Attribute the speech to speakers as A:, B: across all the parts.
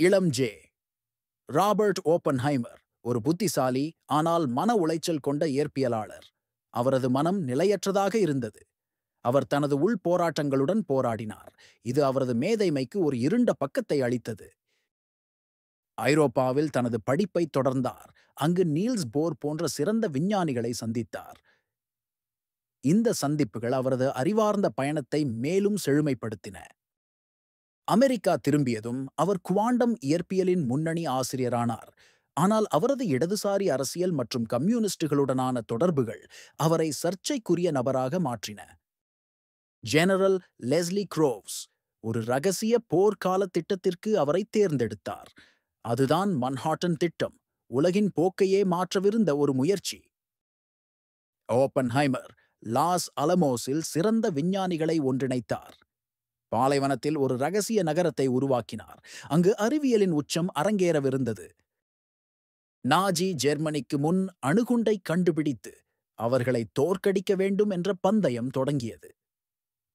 A: இளம் J. Robert Oppenheimer ஒரு புத்திசாலி ஆனால் மன உளைச்சல் கொண்ட இயற்பியலாளர். அவரது மனம் நிலையற்றதாக இருந்தது. அவர் தனது உள் போராட்டங்களுடன் போராடினார். இது அவரது மேதைமைக்கு ஒரு இருண்ட பக்கத்தை அளித்தது. ஐரோப்பாவில் தனது படிப்பை தொடர்ந்தார். அங்கு நீல்ஸ் போர் போன்ற சிறந்த விஞ்ஞானிகளை சந்தித்தார். இந்த சந்திப்புகள் அவரது அறிவார்ந்த பயணத்தை மேலும் செழுமைப்படுத்தின. அமெரிக்கா திரும்பியதும் அவர் குவாண்டம் இயற்பியலின் முன்னணி ஆசிரியரானார். ஆனால் அவரது இடதுசாரி அரசியல் மற்றும் கம்யூனிஸ்டுகளுடனான தொடர்புகள் அவரை சர்ச்சைக்குரிய நபராக மாற்றின. ஜெனரல் லெஸ்லி க்ரோவ்ஸ் ஒரு ரகசிய போர்க்கால திட்டத்திற்கு அவரை தேர்ந்தெடுத்தார். அதுதான் மன்ஹாட்டன் திட்டம், உலகின் போக்கையே மாற்றவிருந்த ஒரு முயற்சி. ஓப்பன்ஹைமர் லாஸ் அலமோஸில் சிறந்த விஞ்ஞானிகளை ஒன்றிணைத்தார். பாலைவனத்தில் ஒரு ரகசிய நகரத்தை உருவாக்கினார். அங்கு அறிவியலின் உச்சம் அரங்கேறவிருந்தது. நாஜி ஜெர்மனிக்கு முன் அணுகுண்டை கண்டுபிடித்து அவர்களை தோற்கடிக்க வேண்டும் என்ற பந்தயம் தொடங்கியது.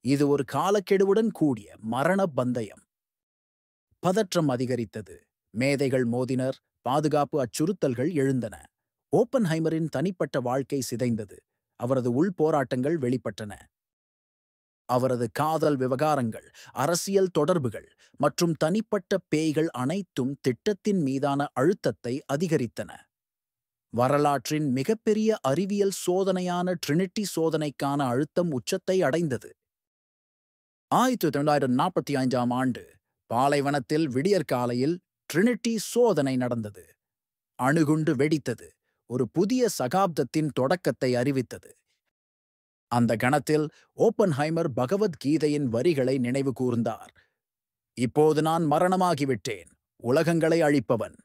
A: இது ஒரு காலக்கெடுவுடன் கூடிய மரண பந்தயம். பதற்றம் அதிகரித்தது. மேதைகள் மோதினர். பாதுகாப்பு அச்சுறுத்தல்கள் எழுந்தன. ஓப்பன்ஹைமரின் தனிப்பட்ட வாழ்க்கை சிதைந்தது. அவரது உள் போராட்டங்கள் வெளிப்பட்டன. அவரது காதல் விவகாரங்கள், அரசியல் தொடர்புகள் மற்றும் தனிப்பட்ட பேய்கள் அனைத்தும் திட்டத்தின் மீதான அழுத்தத்தை அதிகரித்தன. வரலாற்றின் மிகப்பெரிய அறிவியல் சோதனையான ட்ரினிட்டி சோதனைக்கான அழுத்தம் உச்சத்தை அடைந்தது. 1945ஆம் ஆண்டு பாலைவனத்தில் விடியற்காலையில் ட்ரினிட்டி சோதனை நடந்தது. அணுகுண்டு வெடித்தது. ஒரு புதிய சகாப்தத்தின் தொடக்கத்தை அறிவித்தது. அந்த கணத்தில் ஓப்பன்ஹைமர் பகவத்கீதையின் வரிகளை நினைவு கூர்ந்தார். இப்போது நான் மரணமாகிவிட்டேன், உலகங்களை அழிப்பவன்.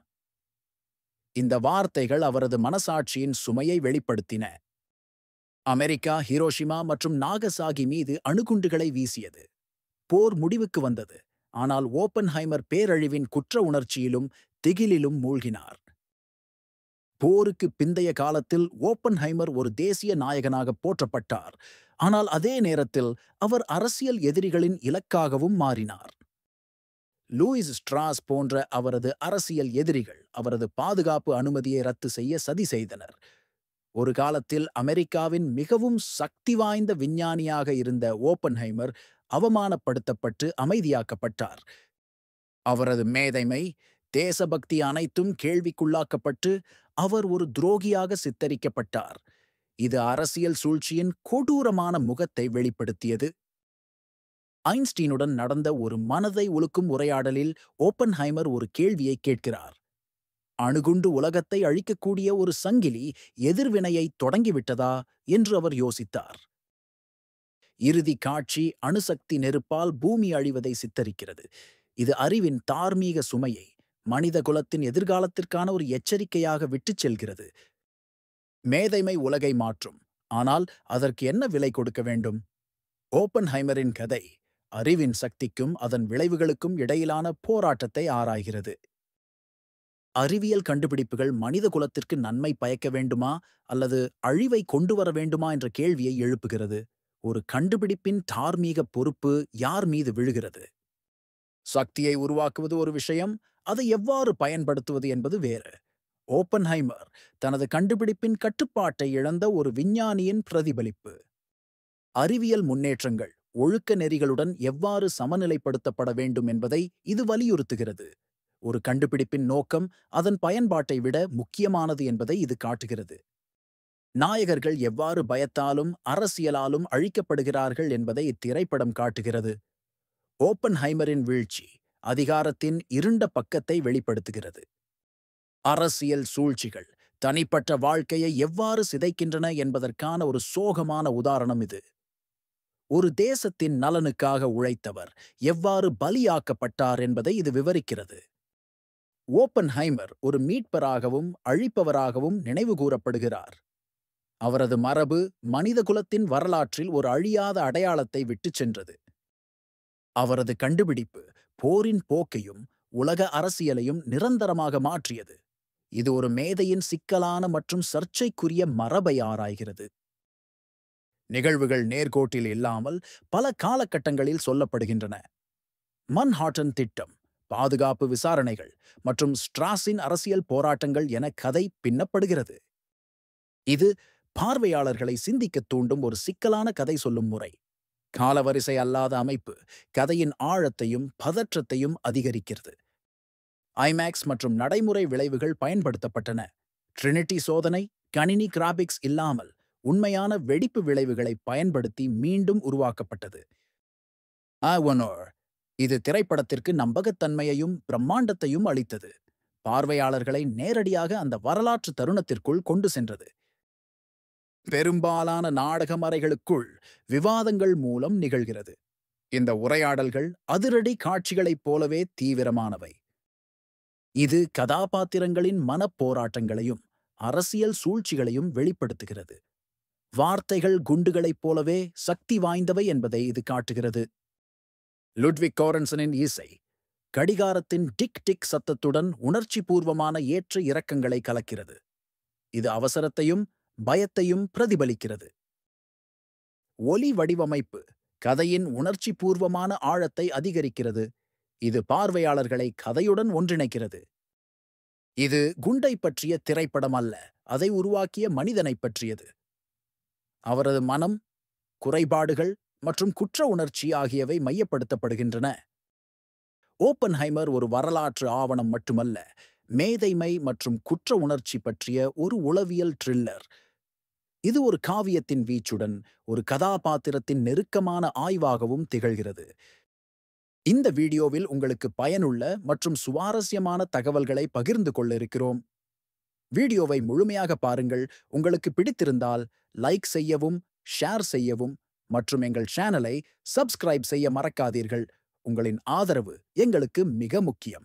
A: இந்த வார்த்தைகள் அவரது மனசாட்சியின் சுமையை வெளிப்படுத்தின. அமெரிக்கா ஹிரோஷிமா மற்றும் நாகசாகி மீது அணுகுண்டுகளை வீசியது. போர் முடிவுக்கு வந்தது. ஆனால் ஓப்பன்ஹைமர் பேரழிவின் குற்ற உணர்ச்சியிலும் திகிலிலும் மூழ்கினார். போருக்கு பிந்தைய காலத்தில் ஓப்பன்ஹைமர் ஒரு தேசிய நாயகனாக போற்றப்பட்டார். ஆனால் அதே நேரத்தில் அவர் அரசியல் எதிரிகளின் இலக்காகவும் மாறினார். லூயிஸ் ஸ்ட்ராஸ் போன்ற அவரது அரசியல் எதிரிகள் அவரது பாதுகாப்பு அனுமதியை ரத்து செய்ய சதி செய்தனர். ஒரு காலத்தில் அமெரிக்காவின் மிகவும் சக்தி வாய்ந்த விஞ்ஞானியாக இருந்த ஓப்பன்ஹைமர் அவமானப்படுத்தப்பட்டு அமைதியாக்கப்பட்டார். அவரது மேதைமை, தேசபக்தி அனைத்தும் கேள்விக்குள்ளாக்கப்பட்டு அவர் ஒரு துரோகியாக சித்தரிக்கப்பட்டார். இது அரசியல் சூழ்ச்சியின் கொடூரமான முகத்தை வெளிப்படுத்தியது. ஐன்ஸ்டீனுடன் நடந்த ஒரு மனதை உலுக்கும் உரையாடலில் ஓப்பன்ஹைமர் ஒரு கேள்வியை கேட்கிறார். அணுகுண்டு உலகத்தை அழிக்கக்கூடிய ஒரு சங்கிலி எதிர்வினையை தொடங்கிவிட்டதா என்று அவர் யோசித்தார். இறுதி காட்சி அணுசக்தி நெருப்பால் பூமி அழிவதை சித்தரிக்கிறது. இது அறிவின் தார்மீக சுமையை மனித குலத்தின் எதிர்காலத்திற்கான ஒரு எச்சரிக்கையாக விட்டுச் செல்கிறது. மேதைமை உலகை மாற்றும், ஆனால் அதற்கு என்ன விலை கொடுக்க வேண்டும்? ஓப்பன்ஹைமரின் கதை அறிவின் சக்திக்கும் அதன் விளைவுகளுக்கும் இடையிலான போராட்டத்தை ஆராய்கிறது. அறிவியல் கண்டுபிடிப்புகள் மனித குலத்திற்கு நன்மை பயக்க வேண்டுமா அல்லது அழிவை கொண்டு வர வேண்டுமா என்ற கேள்வியை எழுப்புகிறது. ஒரு கண்டுபிடிப்பின் தார்மீக பொறுப்பு யார் மீது விழுகிறது? சக்தியை உருவாக்குவது ஒரு விஷயம், அதை எவ்வாறு பயன்படுத்துவது என்பது வேறு. ஓப்பன்ஹைமர் தனது கண்டுபிடிப்பின் கட்டுப்பாட்டை இழந்த ஒரு விஞ்ஞானியின் பிரதிபலிப்பு. அறிவியல் முன்னேற்றங்கள் ஒழுக்க நெறிகளுடன் எவ்வாறு சமநிலைப்படுத்தப்பட வேண்டும் என்பதை இது வலியுறுத்துகிறது. ஒரு கண்டுபிடிப்பின் நோக்கம் அதன் பயன்பாட்டை விட முக்கியமானது என்பதை இது காட்டுகிறது. நாயகர்கள் எவ்வாறு பயத்தாலும் அரசியலாலும் அழிக்கப்படுகிறார்கள் என்பதை இத்திரைப்படம் காட்டுகிறது. ஓப்பன்ஹைமரின் வீழ்ச்சி அதிகாரத்தின் இருண்ட பக்கத்தை வெளிப்படுத்துகிறது. அரசியல் சூழ்ச்சிகள் தனிப்பட்ட வாழ்க்கையை எவ்வாறு சிதைக்கின்றன என்பதற்கான ஒரு சோகமான உதாரணம் இது. ஒரு தேசத்தின் நலனுக்காக உழைத்தவர் எவ்வாறு பலியாக்கப்பட்டார் என்பதை இது விவரிக்கிறது. ஓப்பன்ஹைமர் ஒரு மீட்பராகவும் அழிப்பவராகவும் நினைவுகூரப்படுகிறார். அவரது மரபு மனிதகுலத்தின் வரலாற்றில் ஒரு அழியாத அடையாளத்தை விட்டுச் சென்றது. அவரது கண்டுபிடிப்பு போரின் போக்கையும் உலக அரசியலையும் நிரந்தரமாக மாற்றியது. இது ஒரு மேதையின் சிக்கலான மற்றும் சர்ச்சைக்குரிய மரபை ஆராய்கிறது. நிகழ்வுகள் நேர்கோட்டில் இல்லாமல் பல காலகட்டங்களில் சொல்லப்படுகின்றன. மன்ஹாட்டன் திட்டம் பாதுகாப்பு விசாரணைகள் மற்றும் ஸ்ட்ராஸின் அரசியல் போராட்டங்கள் என கதை பின்னப்படுகிறது. இது பார்வையாளர்களை சிந்திக்கத் தூண்டும் ஒரு சிக்கலான கதை சொல்லும் முறை. காலவரிசை அல்லாத அமைப்பு கதையின் ஆழத்தையும் பதற்றத்தையும் அதிகரிக்கிறது. ஐமேக்ஸ் மற்றும் நடைமுறை விளைவுகள் பயன்படுத்தப்பட்டன. ட்ரினிட்டி சோதனை கணினி கிராபிக்ஸ் இல்லாமல் உண்மையான வெடிப்பு விளைவுகளை பயன்படுத்தி மீண்டும் உருவாக்கப்பட்டது. ஆவனோர் இது திரைப்படத்திற்கு நம்பகத்தன்மையையும் பிரம்மாண்டத்தையும் அளித்தது. பார்வையாளர்களை நேரடியாக அந்த வரலாற்று தருணத்திற்குள் கொண்டு சென்றது. பெரும்பாலான நாடக அறைகளுக்குள் விவாதங்கள் மூலம் நிகழ்கிறது. இந்த உரையாடல்கள் அதிரடி காட்சிகளைப் போலவே தீவிரமானவை. இது கதாபாத்திரங்களின் மனப்போராட்டங்களையும் அரசியல் சூழ்ச்சிகளையும் வெளிப்படுத்துகிறது. வார்த்தைகள் குண்டுகளைப் போலவே சக்தி வாய்ந்தவை என்பதை இது காட்டுகிறது. லுட்விக் கோரன்சனின் இசை கடிகாரத்தின் டிக் டிக் சத்தத்துடன் உணர்ச்சிபூர்வமான ஏற்ற இறக்கங்களை கலக்கிறது. இது அவசரத்தையும் பயத்தையும் பிரதிபலிக்கிறது. ஒலி வடிவமைப்பு கதையின் உணர்ச்சிபூர்வமான ஆழத்தை அதிகரிக்கிறது. இது பார்வையாளர்களை கதையுடன் ஒன்றிணைக்கிறது. இது குண்டை பற்றிய திரைப்படம் அல்ல, அதை உருவாக்கிய மனிதனைப் பற்றியது. அவரது மனம், குறைபாடுகள் மற்றும் குற்ற உணர்ச்சி ஆகியவை மையப்படுத்தப்படுகின்றன. ஓப்பன்ஹைமர் ஒரு வரலாற்று ஆவணம் மட்டுமல்ல, மேதைமை மற்றும் குற்ற உணர்ச்சி பற்றிய ஒரு உளவியல் த்ரில்லர். இது ஒரு காவியத்தின் வீச்சுடன் ஒரு கதாபாத்திரத்தின் நெருக்கமான ஆய்வாகவும் திகழ்கிறது. இந்த வீடியோவில் உங்களுக்கு பயனுள்ள மற்றும் சுவாரஸ்யமான தகவல்களை பகிர்ந்து கொள்ள இருக்கிறோம். வீடியோவை முழுமையாக பாருங்கள். உங்களுக்கு பிடித்திருந்தால் லைக் செய்யவும், ஷேர் செய்யவும் மற்றும் எங்கள் சேனலை சப்ஸ்கிரைப் செய்ய மறக்காதீர்கள். உங்களின் ஆதரவு எங்களுக்கு மிக முக்கியம்.